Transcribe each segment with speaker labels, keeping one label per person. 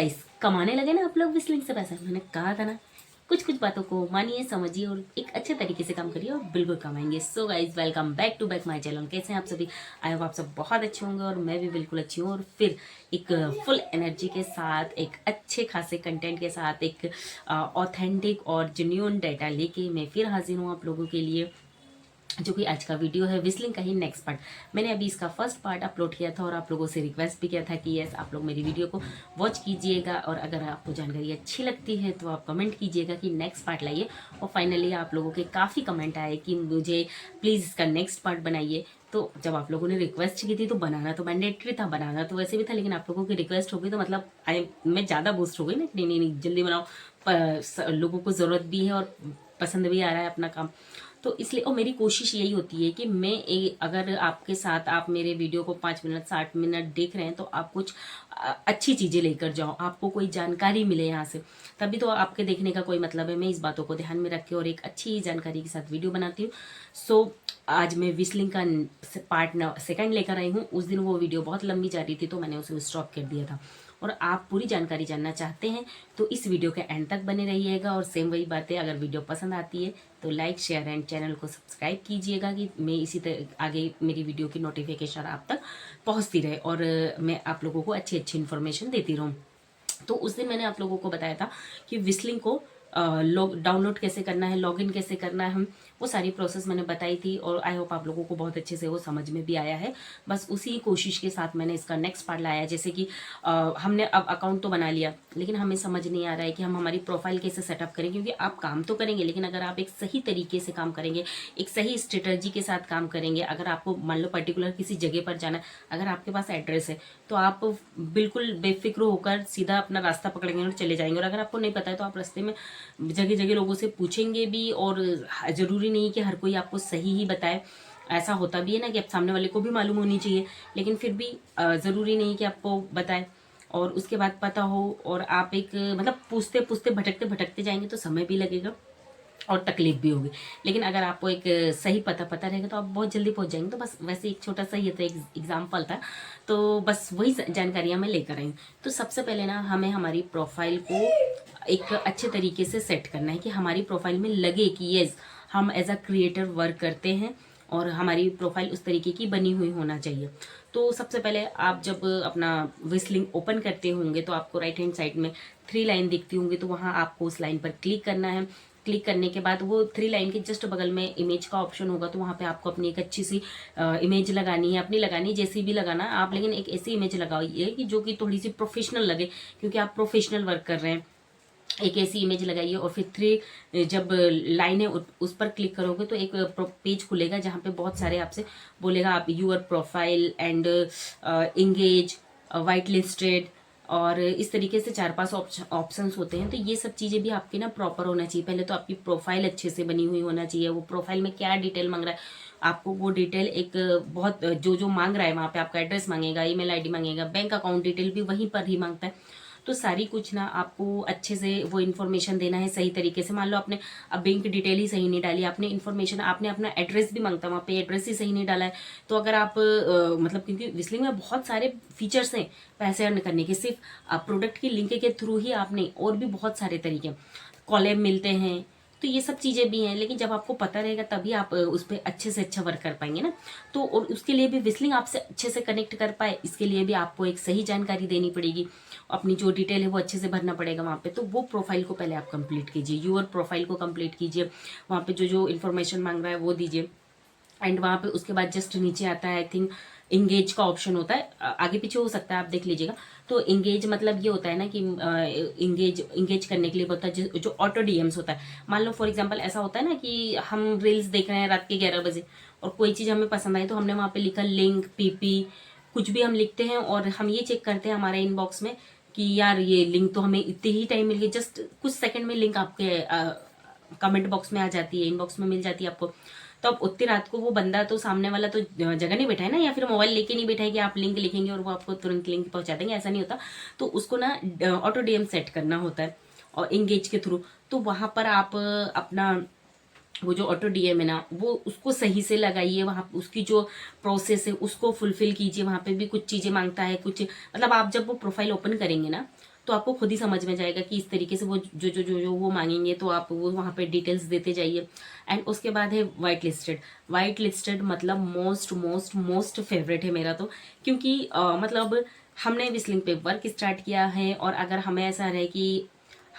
Speaker 1: Guys, कमाने लगे ना आप लोग व्हिस्लिंग से पैसा। मैंने कहा था ना, कुछ कुछ बातों को मानिए, समझिए और एक अच्छे तरीके से काम करिए और बिल्कुल कमाएंगे। So guys, welcome back to back my channel. कैसे हैं आप सभी? आई होप आप सब बहुत अच्छे होंगे और मैं भी बिल्कुल अच्छी हूँ। और फिर एक फुल एनर्जी के साथ, एक अच्छे खासे कंटेंट के साथ, एक ऑथेंटिक और जेन्युइन डाटा लेके मैं फिर हाजिर हूँ आप लोगों के लिए, जो कि आज का वीडियो है व्हिस्लिंग का ही नेक्स्ट पार्ट। मैंने अभी इसका फर्स्ट पार्ट अपलोड किया था और आप लोगों से रिक्वेस्ट भी किया था कि यस, आप लोग मेरी वीडियो को वॉच कीजिएगा और अगर आपको जानकारी अच्छी लगती है तो आप कमेंट कीजिएगा कि नेक्स्ट पार्ट लाइए। और फाइनली आप लोगों के काफ़ी कमेंट आए कि मुझे प्लीज़ इसका नेक्स्ट पार्ट बनाइए। तो जब आप लोगों ने रिक्वेस्ट की थी तो बनाना तो मैंडेटरी था, बनाना तो वैसे भी था, लेकिन आप लोगों की रिक्वेस्ट हो गई तो मतलब मैं ज़्यादा बूस्ट हो गई ना, नहीं नहीं नहीं जल्दी बनाओ, लोगों को ज़रूरत भी है और पसंद भी आ रहा है अपना काम। तो इसलिए और मेरी कोशिश यही होती है कि अगर आपके साथ आप मेरे वीडियो को 5 मिनट 60 मिनट देख रहे हैं तो आप कुछ अच्छी चीज़ें लेकर जाओ, आपको कोई जानकारी मिले यहाँ से, तभी तो आपके देखने का कोई मतलब है। मैं इस बातों को ध्यान में रख के और एक अच्छी जानकारी के साथ वीडियो बनाती हूँ। सो आज मैं व्हिस्लिंग का पार्ट सेकंड लेकर आई हूँ। उस दिन वो वीडियो बहुत लंबी जा रही थी तो मैंने उसे स्टॉप कर दिया था। और आप पूरी जानकारी जानना चाहते हैं तो इस वीडियो के एंड तक बने रहिएगा। और सेम वही बातें, अगर वीडियो पसंद आती है तो लाइक शेयर एंड चैनल को सब्सक्राइब कीजिएगा कि मैं इसी तरह आगे मेरी वीडियो की नोटिफिकेशन आप तक पहुंचती रहे और मैं आप लोगों को अच्छी अच्छी इन्फॉर्मेशन देती रहूं। तो उस दिन मैंने आप लोगों को बताया था कि व्हिस्लिंग को डाउनलोड कैसे करना है, लॉगिन कैसे करना है, वो सारी प्रोसेस मैंने बताई थी और आई होप आप लोगों को बहुत अच्छे से वो समझ में भी आया है। बस उसी कोशिश के साथ मैंने इसका नेक्स्ट पार्ट लाया। जैसे कि हमने अब अकाउंट तो बना लिया, लेकिन हमें समझ नहीं आ रहा है कि हम हमारी प्रोफाइल कैसे सेटअप करें, क्योंकि आप काम तो करेंगे लेकिन अगर आप एक सही तरीके से काम करेंगे, एक सही स्ट्रेटजी के साथ काम करेंगे, अगर आपको मान लो पर्टिकुलर किसी जगह पर जाना है, अगर आपके पास एड्रेस है तो आप बिल्कुल बेफिक्र होकर सीधा अपना रास्ता पकड़ेंगे और चले जाएंगे। और अगर आपको नहीं पता है तो आप रास्ते में जगह जगह लोगों से पूछेंगे भी और ज़रूरी नहीं कि हर कोई आपको सही ही बताए। ऐसा होता भी है ना कि आप सामने वाले को भी मालूम होनी चाहिए, लेकिन फिर भी ज़रूरी नहीं कि आपको बताए और उसके बाद पता हो। और आप एक मतलब पूछते पूछते भटकते भटकते जाएंगे तो समय भी लगेगा और तकलीफ भी होगी। लेकिन अगर आपको एक सही पता पता रहेगा तो आप बहुत जल्दी पहुंच जाएंगे। तो बस वैसे एक छोटा सा ये था, एक एग्जाम्पल था, तो बस वही जानकारियाँ मैं लेकर आई हूँ। तो सबसे पहले ना हमें हमारी प्रोफाइल को एक अच्छे तरीके से सेट करना है कि हमारी प्रोफाइल में लगे कि यस, हम एज अ क्रिएटर वर्क करते हैं और हमारी प्रोफाइल उस तरीके की बनी हुई होना चाहिए। तो सबसे पहले आप जब अपना व्हिस्लिंग ओपन करते होंगे तो आपको राइट हैंड साइड में 3 लाइन दिखती होंगी, तो वहाँ आपको उस लाइन पर क्लिक करना है। क्लिक करने के बाद वो 3 लाइन के जस्ट बगल में इमेज का ऑप्शन होगा, तो वहाँ पे आपको अपनी एक अच्छी सी इमेज लगानी है, अपनी लगानी जैसी भी लगाना आप, लेकिन एक ऐसी इमेज लगाइए कि जो कि थोड़ी सी प्रोफेशनल लगे, क्योंकि आप प्रोफेशनल वर्क कर रहे हैं। एक ऐसी इमेज लगाइए और फिर 3 जब लाइन है उस पर क्लिक करोगे तो एक पेज खुलेगा जहाँ पे बहुत सारे आपसे बोलेगा आप your profile and engage, white listed और इस तरीके से 4-5 ऑप्शंस होते हैं। तो ये सब चीज़ें भी आपकी ना प्रॉपर होना चाहिए। पहले तो आपकी प्रोफाइल अच्छे से बनी हुई होना चाहिए। वो प्रोफाइल में क्या डिटेल मांग रहा है आपको, वो डिटेल एक बहुत जो जो मांग रहा है वहाँ पे आपका एड्रेस मांगेगा, ईमेल आईडी मांगेगा, बैंक अकाउंट डिटेल भी वहीं पर ही मांगता है। तो सारी कुछ ना आपको अच्छे से वो इन्फॉर्मेशन देना है सही तरीके से। मान लो आपने अब बैंक डिटेल ही सही नहीं डाली, आपने इन्फॉर्मेशन, आपने अपना एड्रेस भी मांगता है वहाँ पे, एड्रेस ही सही नहीं डाला है, तो अगर आप मतलब क्योंकि व्हिस्लिंग में बहुत सारे फीचर्स हैं पैसे अर्न करने के, सिर्फ प्रोडक्ट की लिंक के थ्रू ही आपने, और भी बहुत सारे तरीके कॉलेब मिलते हैं, तो ये सब चीज़ें भी हैं। लेकिन जब आपको पता रहेगा तभी आप उस पर अच्छे से अच्छा वर्क कर पाएंगे ना। तो और उसके लिए भी व्हिस्लिंग आपसे अच्छे से कनेक्ट कर पाए, इसके लिए भी आपको एक सही जानकारी देनी पड़ेगी, अपनी जो डिटेल है वो अच्छे से भरना पड़ेगा वहाँ पे। तो वो प्रोफाइल को पहले आप कंप्लीट कीजिए, यूअर प्रोफाइल को कंप्लीट कीजिए, वहाँ पे जो जो इन्फॉर्मेशन मांग रहा है वो दीजिए। एंड वहाँ पे उसके बाद जस्ट नीचे आता है आई थिंक इंगेज का ऑप्शन होता है, आगे पीछे हो सकता है आप देख लीजिएगा। तो इंगेज मतलब ये होता है ना कि इंगेज करने के लिए होता है जो ऑटो डीएम्स होता है। मान लो फॉर एग्जांपल ऐसा होता है ना कि हम रील्स देख रहे हैं रात के 11 बजे और कोई चीज़ हमें पसंद आई तो हमने वहाँ पे लिखा लिंक, पीपी, कुछ भी हम लिखते हैं और हम ये चेक करते हैं हमारे इनबॉक्स में कि यार ये लिंक तो हमें इतने ही टाइम मिल गई, जस्ट कुछ सेकंड में लिंक आपके कमेंट बॉक्स में आ जाती है, इनबॉक्स में मिल जाती है आपको। तो अब उतनी रात को वो बंदा तो सामने वाला तो जगह नहीं बैठा है ना, या फिर मोबाइल लेके नहीं बैठा है कि आप लिंक लिखेंगे और वो आपको तुरंत लिंक पहुंचा देंगे, ऐसा नहीं होता। तो उसको ना ऑटो डीएम सेट करना होता है और इंगेज के थ्रू। तो वहाँ पर आप अपना वो जो ऑटो डीएम है ना वो उसको सही से लगाइए, वहाँ उसकी जो प्रोसेस है उसको फुलफिल कीजिए। वहाँ पे भी कुछ चीज़ें मांगता है, कुछ मतलब आप जब वो प्रोफाइल ओपन करेंगे ना तो तो आपको खुद ही समझ में जाएगा कि इस तरीके से वो जो वो मांगेंगे तो आप वो वहाँ पे डिटेल्स देते जाइए। एंड उसके बाद है वाइट लिस्टेड। वाइट लिस्टेड मतलब मोस्ट मोस्ट मोस्ट फेवरेट है मेरा तो, क्योंकि मतलब हमने विस्लिंग पे वर्क स्टार्ट किया है, और अगर हमें ऐसा रहे कि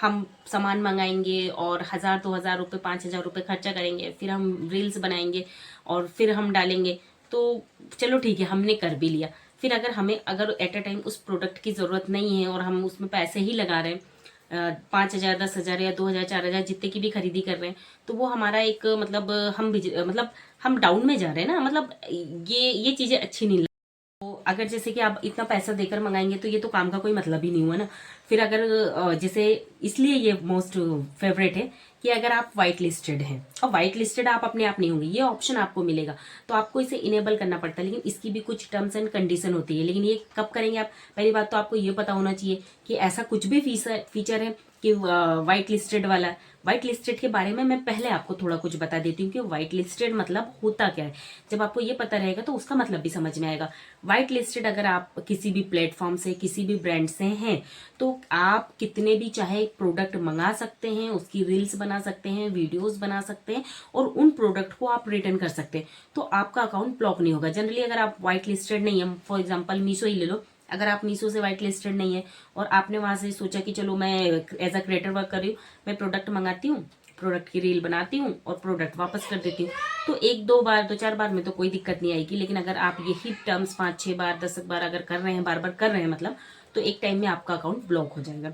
Speaker 1: हम सामान मंगाएंगे और 1000 2000 रुपये 5000 रुपये खर्चा करेंगे, फिर हम रील्स बनाएंगे और फिर हम डालेंगे, तो चलो ठीक है हमने कर भी लिया। फिर अगर एट अ टाइम उस प्रोडक्ट की ज़रूरत नहीं है और हम उसमें पैसे ही लगा रहे हैं, 5000 10,000 या 2000 4000 जितने की भी खरीदी कर रहे हैं, तो वो हमारा एक मतलब मतलब हम डाउन में जा रहे हैं ना, मतलब ये चीज़ें अच्छी नहीं। तो अगर जैसे कि आप इतना पैसा देकर मंगाएंगे तो ये तो काम का कोई मतलब ही नहीं हुआ ना। फिर अगर जैसे इसलिए ये मोस्ट फेवरेट है कि अगर आप वाइट लिस्टेड हैं, और वाइट लिस्टेड आप अपने आप नहीं होंगे, ये ऑप्शन आपको मिलेगा तो आपको इसे इनेबल करना पड़ता है, लेकिन इसकी भी कुछ टर्म्स एंड कंडीशन होती है। लेकिन ये कब करेंगे आप? पहली बात तो आपको ये पता होना चाहिए कि ऐसा कुछ भी फीचर है कि वाइट लिस्टेड वाला। व्हाइट लिस्टेड के बारे में मैं पहले आपको थोड़ा कुछ बता देती हूँ कि व्हाइट लिस्टेड मतलब होता क्या है। जब आपको ये पता रहेगा तो उसका मतलब भी समझ में आएगा। व्हाइट लिस्टेड अगर आप किसी भी प्लेटफॉर्म से किसी भी ब्रांड से हैं तो आप कितने भी चाहे प्रोडक्ट मंगा सकते हैं, उसकी रील्स बना सकते हैं, वीडियोस बना सकते हैं, और उन प्रोडक्ट को आप रिटर्न कर सकते हैं, तो आपका अकाउंट ब्लॉक नहीं होगा। जनरली अगर आप व्हाइट लिस्टेड नहीं है, फॉर एग्जाम्पल मीशो ही ले लो, अगर आप मीशो से व्हाइट लिस्टेड नहीं है और आपने वहां से सोचा कि चलो मैं एज अ क्रिएटर वर्क कर रही हूँ, मैं प्रोडक्ट मंगाती हूँ, प्रोडक्ट की रील बनाती हूँ और प्रोडक्ट वापस कर देती हूँ, तो एक दो बार 2 4 बार में तो कोई दिक्कत नहीं आएगी। लेकिन अगर आप यही टर्म्स 5 6 बार 10 बार अगर कर रहे हैं, बार बार कर रहे हैं मतलब, तो एक टाइम में आपका अकाउंट ब्लॉक हो जाएगा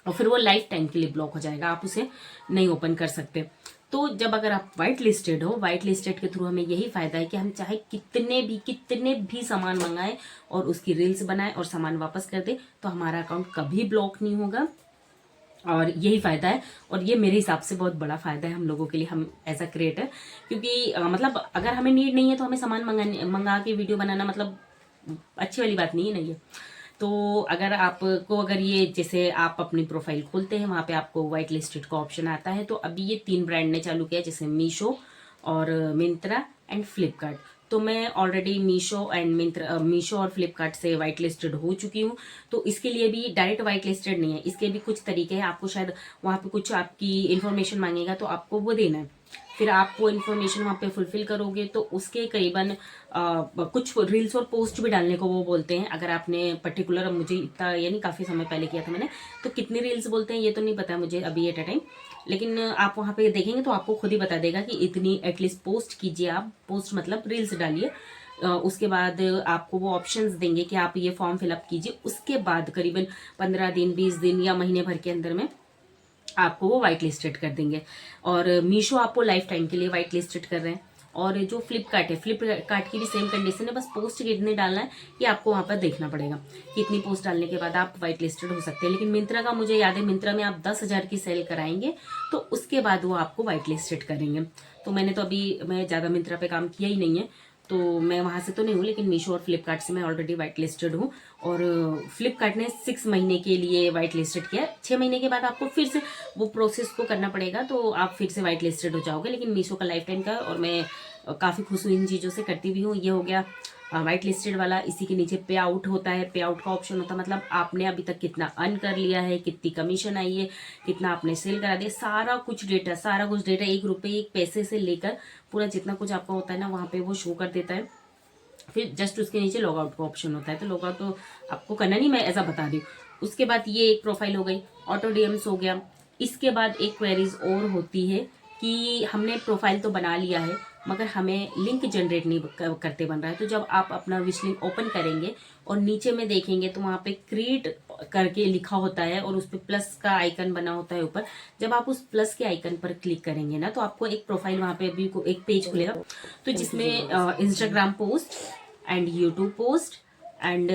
Speaker 1: और फिर वो लाइफ टाइम के लिए ब्लॉक हो जाएगा, आप उसे नहीं ओपन कर सकते। तो जब अगर आप व्हाइट लिस्टेड हो, व्हाइट लिस्टेड के थ्रू हमें यही फायदा है कि हम चाहे कितने भी सामान मंगाएं और उसकी रील्स बनाएं और सामान वापस कर दे, तो हमारा अकाउंट कभी ब्लॉक नहीं होगा। और यही फायदा है, और ये मेरे हिसाब से बहुत बड़ा फायदा है हम लोगों के लिए, हम एज अ क्रिएटर। क्योंकि मतलब अगर हमें नीड नहीं है तो हमें सामान मंगा के वीडियो बनाना मतलब अच्छी वाली बात नहीं है ना ये। तो अगर ये जैसे आप अपनी प्रोफाइल खोलते हैं, वहां पे आपको व्हाइट लिस्टेड का ऑप्शन आता है। तो अभी ये 3 ब्रांड ने चालू किया, जैसे मीशो और मिंत्रा एंड फ्लिपकार्ट। तो मैं ऑलरेडी मीशो और फ्लिपकार्ट से व्हाइट लिस्टेड हो चुकी हूँ। तो इसके लिए भी डायरेक्ट व्हाइट लिस्टेड नहीं है, इसके भी कुछ तरीके हैं। आपको शायद वहां पे कुछ आपकी इन्फॉर्मेशन मांगेगा तो आपको वो देना है, फिर आप वो इन्फॉर्मेशन वहाँ पे फुलफिल करोगे तो उसके करीबन कुछ रील्स और पोस्ट भी डालने को वो बोलते हैं। अगर आपने पर्टिकुलर, मुझे इतना यानी काफ़ी समय पहले किया था मैंने, तो कितनी रील्स बोलते हैं ये तो नहीं पता मुझे अभी एट अ टाइम, लेकिन आप वहाँ पे देखेंगे तो आपको खुद ही बता देगा कि इतनी एटलीस्ट पोस्ट कीजिए। आप पोस्ट मतलब रील्स डालिए, उसके बाद आपको वो ऑप्शंस देंगे कि आप ये फॉर्म फिलअप कीजिए। उसके बाद करीबन 15 दिन 20 दिन या महीने भर के अंदर में आपको वो व्हाइट लिस्टेड कर देंगे। और मीशो आपको लाइफ टाइम के लिए व्हाइट लिस्टेड कर रहे हैं। और जो फ्लिपकार्ट है, फ्लिपकार्ट की भी सेम कंडीशन है, बस पोस्ट कितने डालना है ये आपको वहां पर देखना पड़ेगा। कितनी पोस्ट डालने के बाद आप व्हाइट लिस्टेड हो सकते हैं। लेकिन मिंत्रा का मुझे याद है, मिंत्रा में आप 10,000 की सेल कराएंगे तो उसके बाद वो आपको व्हाइट लिस्टेड करेंगे। तो मैं ज़्यादा मिंत्रा पे काम किया ही नहीं है, तो मैं वहां से तो नहीं हूँ, लेकिन मीशो और फ्लिपकार्ट से मैं ऑलरेडी व्हाइट लिस्टेड हूँ। और फ्लिपकार्ट ने 6 महीने के लिए व्हाइट लिस्टेड किया, 6 महीने के बाद आपको फिर से वो प्रोसेस को करना पड़ेगा, तो आप फिर से व्हाइट लिस्टेड हो जाओगे। लेकिन मीशो का लाइफ टाइम का, और मैं काफ़ी खुश हुई इन चीज़ों से, करती भी हूँ। ये हो गया व्हाइट लिस्टेड वाला। इसी के नीचे पे आउट होता है, पे आउट का ऑप्शन होता है, मतलब आपने अभी तक कितना अर्न कर लिया है, कितनी कमीशन आई है, कितना आपने सेल करा दिया, सारा कुछ डेटा 1 रुपये 1 पैसे से लेकर पूरा जितना कुछ आपका होता है ना वहाँ पे वो शो कर देता है। फिर जस्ट उसके नीचे लॉग आउट का ऑप्शन होता है, तो लॉग आउट तो आपको करना नहीं, मैं ऐसा बता रही हूँ। उसके बाद ये एक प्रोफाइल हो गई, ऑटो डीएम्स हो गया। इसके बाद एक क्वेरीज और होती है कि हमने प्रोफाइल तो बना लिया है मगर हमें लिंक जनरेट नहीं करते बन रहा है। तो जब आप अपना विश लिंक ओपन करेंगे और नीचे में देखेंगे तो वहाँ पे क्रिएट करके लिखा होता है और उस पर प्लस का आइकन बना होता है ऊपर। जब आप उस प्लस के आइकन पर क्लिक करेंगे ना तो आपको एक प्रोफाइल वहाँ पे अभी एक पेज खुलेगा, तो जिसमें Instagram post and YouTube post and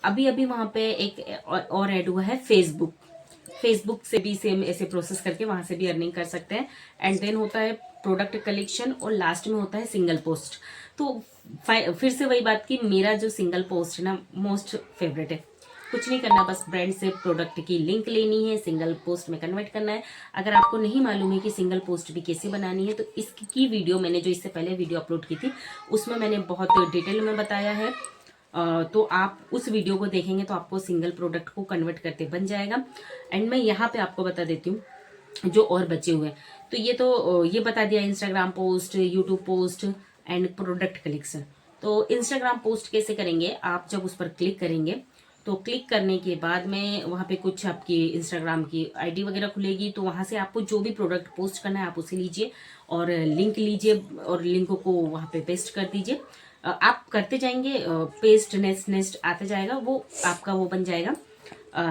Speaker 1: अभी अभी वहाँ पे एक और ऐड हुआ है फेसबुक से भी सेम ऐसे प्रोसेस करके वहां से भी अर्निंग कर सकते हैं। एंड देन होता है प्रोडक्ट कलेक्शन और लास्ट में होता है सिंगल पोस्ट। तो फिर से वही बात कि मेरा जो सिंगल पोस्ट है ना मोस्ट फेवरेट है। कुछ नहीं करना, बस ब्रांड से प्रोडक्ट की लिंक लेनी है, सिंगल पोस्ट में कन्वर्ट करना है। अगर आपको नहीं मालूम है कि सिंगल पोस्ट भी कैसे बनानी है तो इसकी वीडियो मैंने जो इससे पहले वीडियो अपलोड की थी उसमें मैंने बहुत डिटेल में बताया है। तो आप उस वीडियो को देखेंगे तो आपको सिंगल प्रोडक्ट को कन्वर्ट करते बन जाएगा। एंड मैं यहाँ पे आपको बता देती हूँ जो और बचे हुए हैं। तो ये बता दिया Instagram post, YouTube post and product clicks. तो इंस्टाग्राम पोस्ट कैसे करेंगे, आप जब उस पर क्लिक करेंगे तो क्लिक करने के बाद में वहाँ पे कुछ आपकी इंस्टाग्राम की आईडी वगैरह खुलेगी। तो वहाँ से आपको जो भी प्रोडक्ट पोस्ट करना है आप उसे लीजिए और लिंक लीजिए और लिंक को वहाँ पे पेस्ट कर दीजिए। आप करते जाएंगे, पेस्ट नेक्स्ट नेक्स्ट आते जाएगा, वो आपका वो बन जाएगा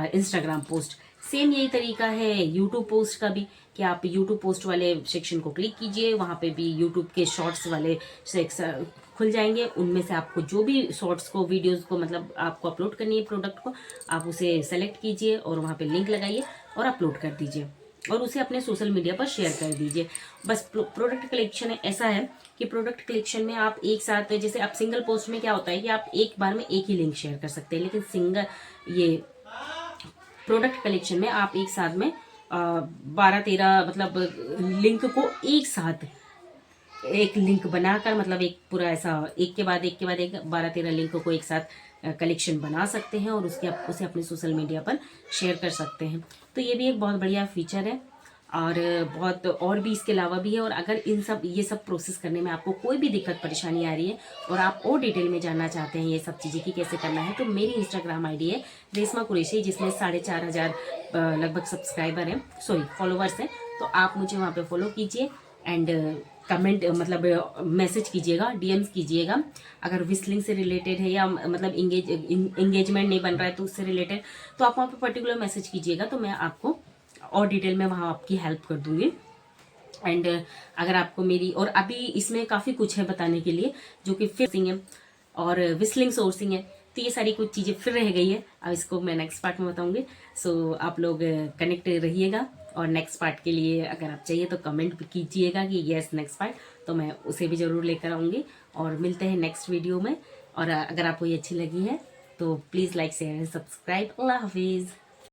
Speaker 1: इंस्टाग्राम पोस्ट। सेम यही तरीका है यूट्यूब पोस्ट का भी, कि आप यूट्यूब पोस्ट वाले सेक्शन को क्लिक कीजिए, वहाँ पे भी यूट्यूब के शॉर्ट्स वाले सेक्शन खुल जाएंगे। उनमें से आपको जो भी शॉर्ट्स को, वीडियोस को मतलब आपको अपलोड करनी है प्रोडक्ट को, आप उसे सेलेक्ट कीजिए और वहाँ पे लिंक लगाइए और अपलोड कर दीजिए और उसे अपने सोशल मीडिया पर शेयर कर दीजिए। बस प्रोडक्ट कलेक्शन ऐसा है कि प्रोडक्ट कलेक्शन में आप एक साथ, जैसे आप सिंगल पोस्ट में क्या होता है कि आप एक बार में एक ही लिंक शेयर कर सकते हैं, लेकिन ये प्रोडक्ट कलेक्शन में आप एक साथ में 12-13 मतलब लिंक को एक साथ, एक लिंक बनाकर मतलब एक पूरा ऐसा एक के बाद एक 12-13 लिंक को एक साथ कलेक्शन बना सकते हैं और उसे अपने सोशल मीडिया पर शेयर कर सकते हैं। तो ये भी एक बहुत बढ़िया फीचर है और बहुत और भी इसके अलावा भी है। और अगर ये सब प्रोसेस करने में आपको कोई भी दिक्कत परेशानी आ रही है और आप और डिटेल में जानना चाहते हैं ये सब चीज़ें कि कैसे करना है, तो मेरी इंस्टाग्राम आईडी है रेशमा कुरैशी, जिसमें 4,500 लगभग सब्सक्राइबर हैं, सॉरी फॉलोवर्स हैं। तो आप मुझे वहाँ पे फॉलो कीजिए एंड कमेंट मतलब मैसेज कीजिएगा, डीएम्स कीजिएगा। अगर विस्लिंग से रिलेटेड है या मतलब इंगेजमेंट नहीं बन रहा है तो उससे रिलेटेड, तो आप वहाँ पे पर्टिकुलर मैसेज कीजिएगा, तो मैं आपको और डिटेल में वहाँ आपकी हेल्प कर दूंगी। एंड अगर आपको मेरी, और अभी इसमें काफ़ी कुछ है बताने के लिए, जो कि फिशिंग है और विस्लिंग सोर्सिंग है, तो ये सारी कुछ चीज़ें फिर रह गई है। अब इसको मैं नेक्स्ट पार्ट में बताऊंगी। सो आप लोग कनेक्ट रहिएगा और नेक्स्ट पार्ट के लिए अगर आप चाहिए तो कमेंट भी कीजिएगा कि यस नेक्स्ट पार्ट, तो मैं उसे भी ज़रूर लेकर आऊँगी। और मिलते हैं नेक्स्ट वीडियो में। और अगर आपको ये अच्छी लगी है तो please like share and subscribe. अल्लाह हाफिज़।